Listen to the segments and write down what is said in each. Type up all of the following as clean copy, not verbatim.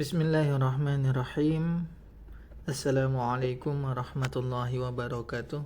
Bismillahirrahmanirrahim. Assalamualaikum warahmatullahi wabarakatuh.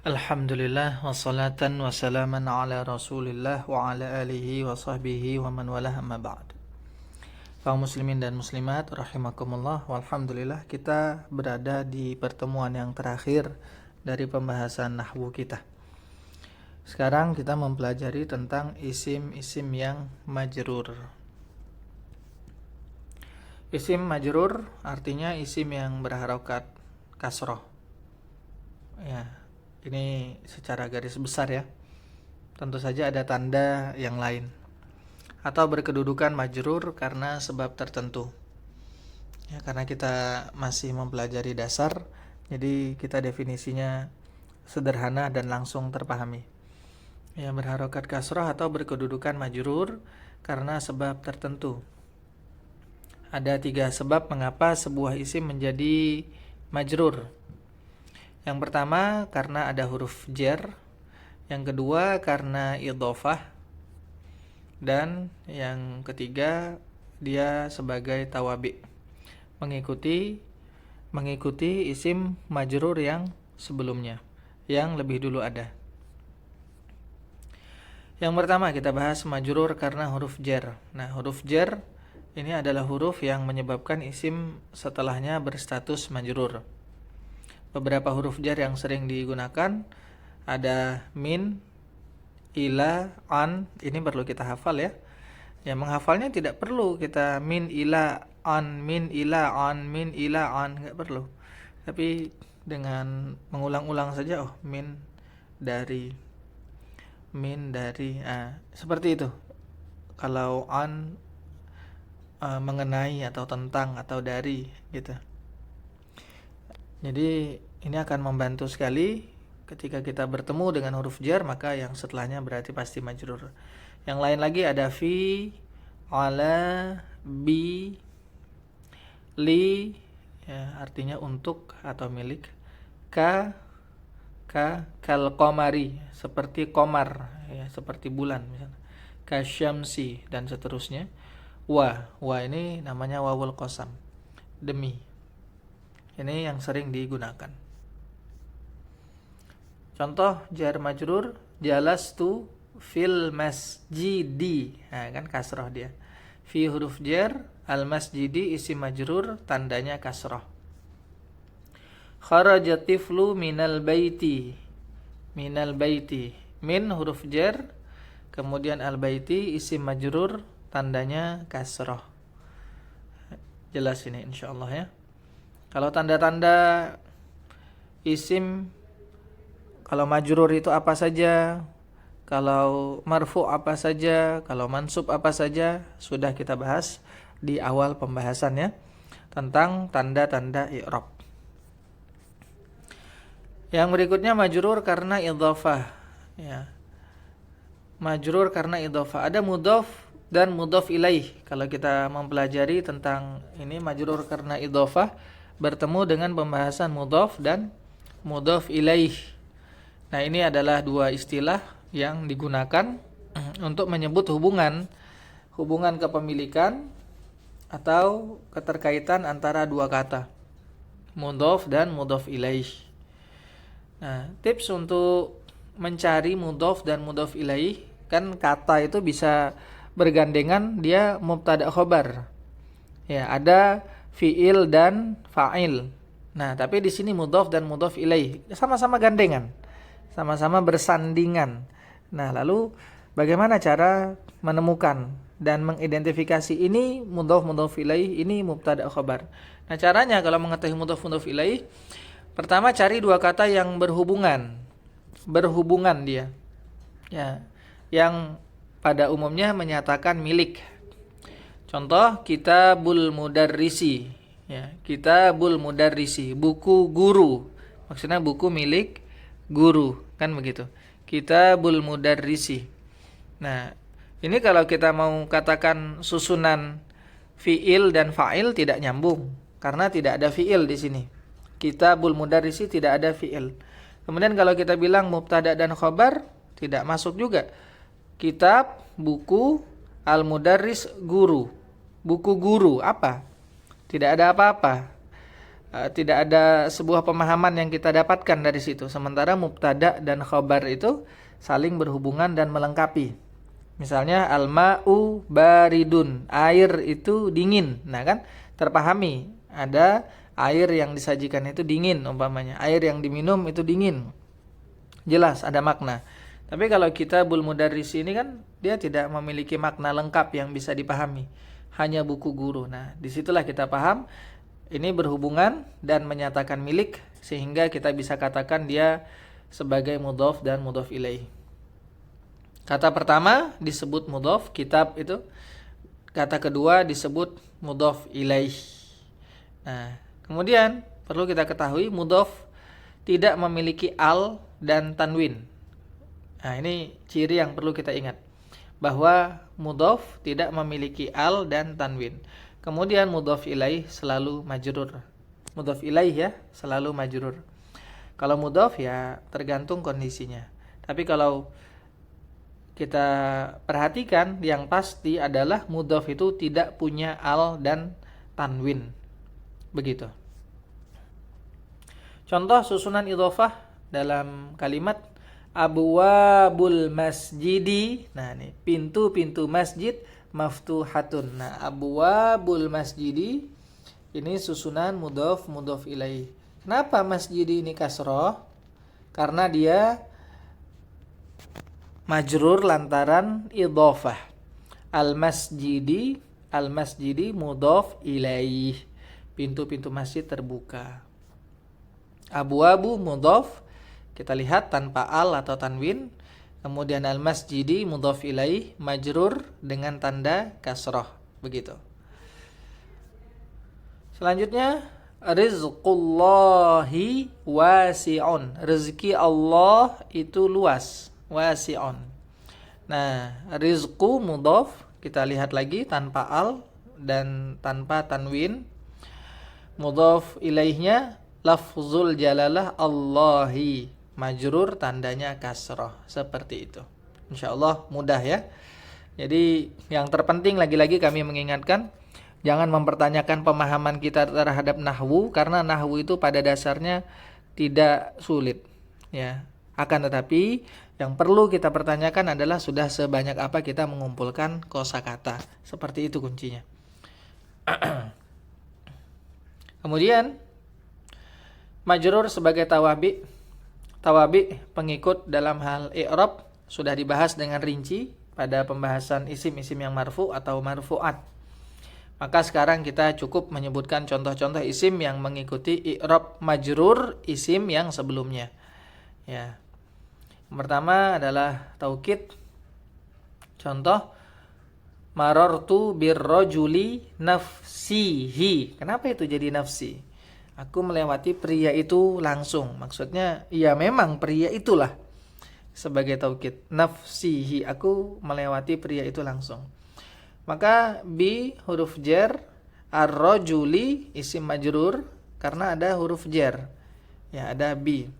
Alhamdulillah wassalatan wassalaman ala Rasulillah wa ala alihi wa sahbihi wa man walah amma ba'd. Kaum muslimin dan muslimat rahimakumullah, walhamdulillah kita berada di pertemuan yang terakhir dari pembahasan nahwu kita. Sekarang kita mempelajari tentang isim-isim yang majrur. Isim majrur artinya isim yang berharokat kasroh. Ya, ini secara garis besar ya. Tentu saja ada tanda yang lain. Atau berkedudukan majrur karena sebab tertentu. Ya, karena kita masih mempelajari dasar, jadi kita definisinya sederhana dan langsung terpahami. Ya, berharokat kasroh atau berkedudukan majrur karena sebab tertentu. Ada 3 sebab mengapa sebuah isim menjadi majrur. Yang pertama karena ada huruf jar, yang kedua karena idhofah, dan yang ketiga dia sebagai tawabi, mengikuti isim majrur yang sebelumnya, yang lebih dulu ada. Yang pertama kita bahas majrur karena huruf jar. Nah, huruf jar ini adalah huruf yang menyebabkan isim setelahnya berstatus majrur. Beberapa huruf jar yang sering digunakan ada min, ila, an. Ini perlu kita hafal ya. Ya, menghafalnya tidak perlu kita min, ila, an, min, ila, an, min, ila, an. Nggak perlu. Tapi dengan mengulang-ulang saja, min dari, seperti itu. Kalau an mengenai atau tentang atau dari gitu. Jadi ini akan membantu sekali ketika kita bertemu dengan huruf jar, maka yang setelahnya berarti pasti majrur. Yang lain lagi ada fi, ala, bi, li, ya, artinya untuk atau milik. Ka, kal qamari, seperti qamar, ya, seperti bulan misalnya. Kasyamsi dan seterusnya. Wa ini namanya wawul qasam, demi. Ini yang sering digunakan. Contoh jar majrur, jalastu fil masjidi. Nah, kan kasroh dia. Fi huruf jar, al masjidi isim majrur, tandanya kasroh. Kharaja tiflu minal baiti. Minal baiti. Min huruf jar, kemudian al baiti isim majrur, tandanya kasroh. Jelas ini insyaallah ya. Kalau tanda-tanda isim, kalau majrur itu apa saja, kalau marfu apa saja, kalau mansub apa saja, sudah kita bahas di awal pembahasannya tentang tanda-tanda i'rab. Yang berikutnya majrur karena idhofah, ya. Majrur karena idhofah. Ada mudhof dan mudhof ilaih. Kalau kita mempelajari tentang ini majrur karena idhofah, bertemu dengan pembahasan mudhof dan mudhof ilaih. Nah, ini adalah 2 istilah yang digunakan untuk menyebut hubungan kepemilikan atau keterkaitan antara 2 kata, mudhof dan mudhof ilaih. Nah, tips untuk mencari mudhof dan mudhof ilaih, kan kata itu bisa bergandengan, dia mubtada khobar. Ya, ada fiil dan fa'il. Nah, tapi di sini mudhof dan mudhof ilaih sama-sama gandengan, sama-sama bersandingan. Nah, lalu bagaimana cara menemukan dan mengidentifikasi ini mudhof ilaih, ini mubtada khobar? Nah, caranya kalau mengetahui mudhof ilaih, pertama cari 2 kata yang berhubungan dia. Ya, yang pada umumnya menyatakan milik. Contoh kitabul mudarrisi, ya, kitabul mudarrisi, buku guru. Maksudnya buku milik guru, kan begitu. Kitabul mudarrisi. Nah, ini kalau kita mau katakan susunan fiil dan fa'il tidak nyambung karena tidak ada fiil di sini. Kitabul mudarrisi tidak ada fiil. Kemudian kalau kita bilang mubtada dan khobar, tidak masuk juga. Kitab, buku, Al-mudarris guru. Buku guru apa? Tidak ada apa-apa. Tidak ada sebuah pemahaman yang kita dapatkan dari situ. Sementara mubtada dan khabar itu saling berhubungan dan melengkapi. Misalnya al-ma'u baridun, air itu dingin. Nah kan terpahami, ada air yang disajikan itu dingin umpamanya, air yang diminum itu dingin. Jelas ada makna. Tapi kalau kitabul mudarris ini kan dia tidak memiliki makna lengkap yang bisa dipahami. Hanya buku guru. Nah, disitulah kita paham ini berhubungan dan menyatakan milik sehingga kita bisa katakan dia sebagai mudhaf dan mudhaf ilaih. Kata pertama disebut mudhaf, kitab itu. Kata kedua disebut mudhaf ilaih. Nah, kemudian perlu kita ketahui mudhaf tidak memiliki al dan tanwin. Nah, ini ciri yang perlu kita ingat. Bahwa mudhaf tidak memiliki al dan tanwin. Kemudian mudhaf ilaih selalu majrur. Mudhaf ilaih ya, selalu majrur. Kalau mudhaf ya tergantung kondisinya. Tapi kalau kita perhatikan yang pasti adalah mudhaf itu tidak punya al dan tanwin. Begitu. Contoh susunan idhofah dalam kalimat abwabul masjidi. Nah, ini pintu-pintu masjid maftuhatun. Nah, abwabul masjidi ini susunan mudhaf mudhaf ilaih. Kenapa masjidi ini kasroh? Karena dia majrur lantaran idhofah. Al-masjidi mudhaf ilaih. Pintu-pintu masjid terbuka. Abwabu mudhaf, kita lihat tanpa al atau tanwin. Kemudian al-masjidi mudhaf ilaih majrur dengan tanda kasroh. Begitu. Selanjutnya rizqullahi wasi'un. Rezeki Allah itu luas, wasi'un. Nah, rizqu mudhaf, kita lihat lagi tanpa al dan tanpa tanwin. Mudhaf ilaihnya lafzul jalalah Allahi, majrur tandanya kasroh. Seperti itu. Insyaallah mudah ya. Jadi yang terpenting lagi-lagi kami mengingatkan, jangan mempertanyakan pemahaman kita terhadap nahwu, karena nahwu itu pada dasarnya tidak sulit ya. Akan tetapi yang perlu kita pertanyakan adalah sudah sebanyak apa kita mengumpulkan kosakata. Seperti itu kuncinya. Kemudian majrur sebagai tawabi. Tawabi pengikut dalam hal i'rab sudah dibahas dengan rinci pada pembahasan isim-isim yang marfu atau marfu'at. Maka sekarang kita cukup menyebutkan contoh-contoh isim yang mengikuti i'rab majrur isim yang sebelumnya. Ya. Yang pertama adalah taukid. Contoh marartu birrajuli nafsihi. Kenapa itu jadi nafsi? Aku melewati pria itu langsung. Maksudnya ya memang pria itulah. Sebagai taukid, nafsihi, aku melewati pria itu langsung. Maka bi huruf jar, ar-rajuli isim majrur karena ada huruf jar. Ya, ada bi.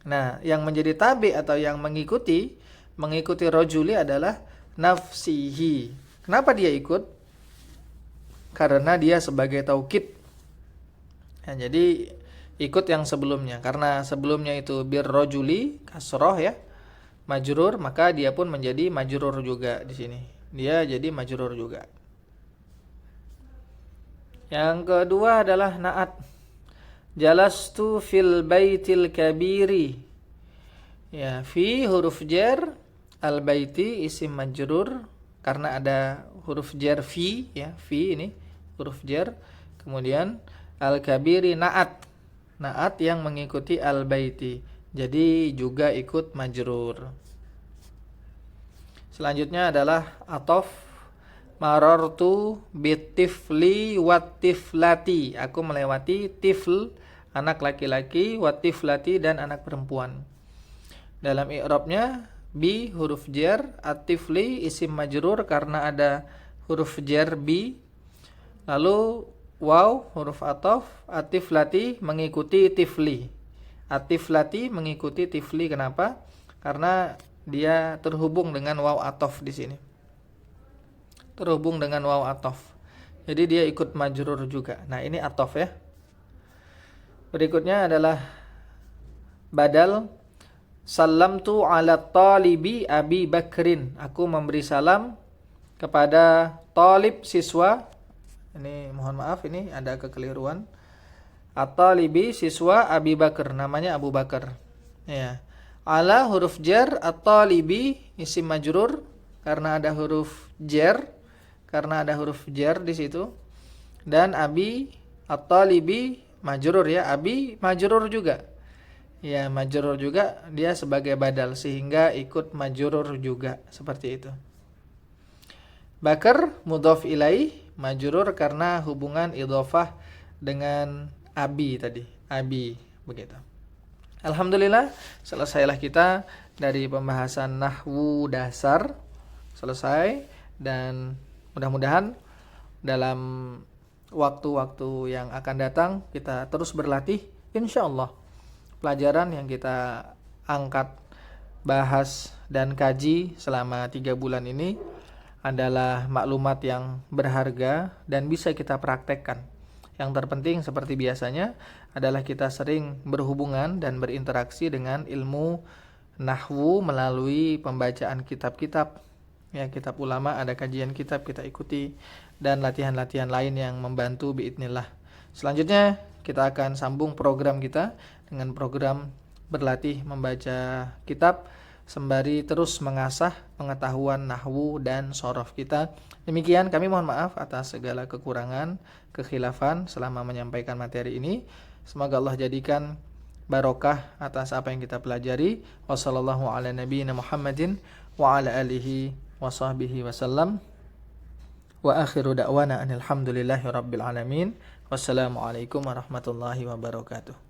Nah, yang menjadi tabi atau yang mengikuti rajuli adalah nafsihi. Kenapa dia ikut? Karena dia sebagai taukid. Ya, jadi ikut yang sebelumnya. Karena sebelumnya itu birrajuli kasroh ya, majrur, maka dia pun menjadi majrur juga di sini. Dia jadi majrur juga. Yang kedua adalah na'at. Jalastu fil baitil kabiri. Ya, fi huruf jar, al baiti isim majrur karena ada huruf jar fi ya, fi ini huruf jar. Kemudian al kabiri na'at. Na'at yang mengikuti al baiti. Jadi juga ikut majrur. Selanjutnya adalah atof. Marartu bitifli watiflati. Aku melewati tifl, anak laki-laki, watiflati, dan anak perempuan. Dalam i'rabnya bi huruf jar, atifli isim majrur karena ada huruf jar bi. Lalu waw huruf atof, atiflati mengikuti tifli. Atiflati mengikuti tifli, kenapa? Karena dia terhubung dengan waw atof di sini. terhubung dengan waw atof. Jadi dia ikut majrur juga. Nah, ini atof ya. Berikutnya adalah badal salamtu ala talibi Abi Bakrin. Aku memberi salam kepada talib siswa. Ini mohon maaf, ini ada kekeliruan. At-talibi siswa Abi Bakar, namanya Abu Bakar. Ya. Ala huruf jar, at-talibi isim majrur karena ada huruf jar, di situ. Dan Abi at-talibi majrur ya, Abi majrur juga. Ya, majrur juga, dia sebagai badal sehingga ikut majrur juga seperti itu. Bakar mudhaf ilaih majrur karena hubungan idhofah dengan Abi tadi, Abi begitu. Alhamdulillah, selesailah kita dari pembahasan nahwu dasar, selesai, dan mudah-mudahan dalam waktu-waktu yang akan datang kita terus berlatih, insyaallah. Pelajaran yang kita angkat, bahas dan kaji selama 3 bulan ini adalah maklumat yang berharga dan bisa kita praktekkan. Yang terpenting seperti biasanya adalah kita sering berhubungan dan berinteraksi dengan ilmu nahwu melalui pembacaan kitab-kitab. Ya, kitab ulama, ada kajian kitab kita ikuti dan latihan-latihan lain yang membantu biidznillah. Selanjutnya kita akan sambung program kita dengan program berlatih membaca kitab sembari terus mengasah pengetahuan nahwu dan shorof kita. Demikian, kami mohon maaf atas segala kekurangan, kekhilafan selama menyampaikan materi ini. Semoga Allah jadikan barokah atas apa yang kita pelajari. Wassallallahu ala nabiyyina Muhammadin wa ala alihi wa sahbihi wasallam. Wa akhiru da'wana anil hamdulillahi rabbil alamin. Wassalamualaikum warahmatullahi wabarakatuh.